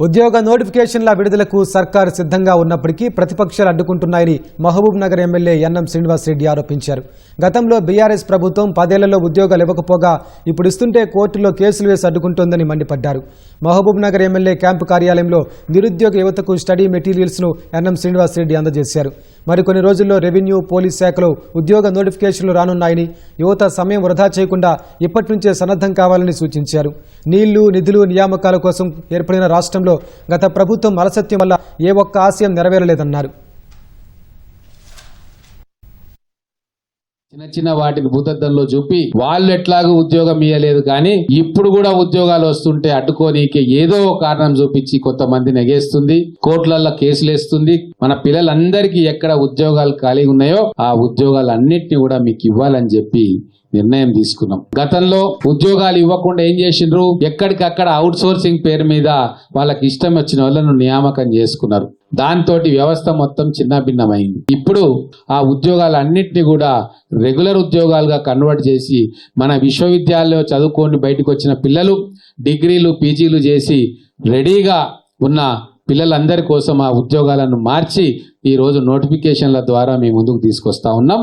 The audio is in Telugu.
ఉద్యోగ నోటిఫికేషన్ల విడుదలకు సర్కారు సిద్ధంగా ఉన్నప్పటికీ ప్రతిపక్షాలు అడ్డుకుంటున్నాయని మహబూబ్ నగర్ ఎమ్మెల్యే ఎన్ఎం శ్రీనివాసరెడ్డి ఆరోపించారు. గతంలో బీఆర్ఎస్ ప్రభుత్వం 10 ఏళ్లలో ఉద్యోగాలు ఇవ్వకపోగా ఇప్పుడు ఇస్తుంటే కోర్టులో కేసులు వేసి అడ్డుకుంటోందని మండిపడ్డారు. మహబూబ్ నగర్ ఎమ్మెల్యే క్యాంపు కార్యాలయంలో నిరుద్యోగ యువతకు స్టడీ మెటీరియల్స్ ను ఎన్ఎం శ్రీనివాసరెడ్డి అందజేశారు. మరికొన్ని రోజుల్లో రెవెన్యూ, పోలీస్ శాఖలో ఉద్యోగ నోటిఫికేషన్లు రానున్నాయని, యువత సమయం వృధా చేయకుండా ఇప్పటి నుంచే సన్నద్ధం కావాలని సూచించారు. నీళ్లు, నిధులు, నియామకాల కోసం ఏర్పడిన రాష్ట్రంలో గత ప్రభుత్వం అలసత్యం వల్ల ఏ ఒక్క ఆశయం నెరవేరలేదన్నారు. చిన్న వాటిని భూతద్దంలో చూపి వాళ్ళు ఎట్లాగూ ఉద్యోగం ఇయ్యలేదు, కానీ ఇప్పుడు కూడా ఉద్యోగాలు వస్తుంటే అడ్డుకోనీకి ఏదో కారణం చూపించి కొంతమంది నెగేస్తుంది, కోర్టులలో కేసులు వేస్తుంది. మన పిల్లలందరికీ ఎక్కడ ఉద్యోగాలు ఖాళీ ఉన్నాయో ఆ ఉద్యోగాలన్నింటినీ కూడా మీకు ఇవ్వాలని చెప్పి నిర్ణయం తీసుకున్నాం. గతంలో ఉద్యోగాలు ఇవ్వకుండా ఏం చేసిండ్రు, ఎక్కడికక్కడ అవుట్ సోర్సింగ్ పేరు మీద వాళ్ళకి ఇష్టం వచ్చిన వాళ్ళను నియామకం చేసుకున్నారు. దాంతో వ్యవస్థ మొత్తం చిన్నభిన్నమైంది. ఇప్పుడు ఆ ఉద్యోగాలన్నింటినీ కూడా రెగ్యులర్ ఉద్యోగాలుగా కన్వర్ట్ చేసి మన విశ్వవిద్యాలయంలో చదువుకొని బయటకు వచ్చిన పిల్లలు డిగ్రీలు, పీజీలు చేసి రెడీగా ఉన్న పిల్లలందరి కోసం ఆ ఉద్యోగాలను మార్చి ఈ రోజు నోటిఫికేషన్ల ద్వారా మేము ముందుకు తీసుకొస్తా ఉన్నాం.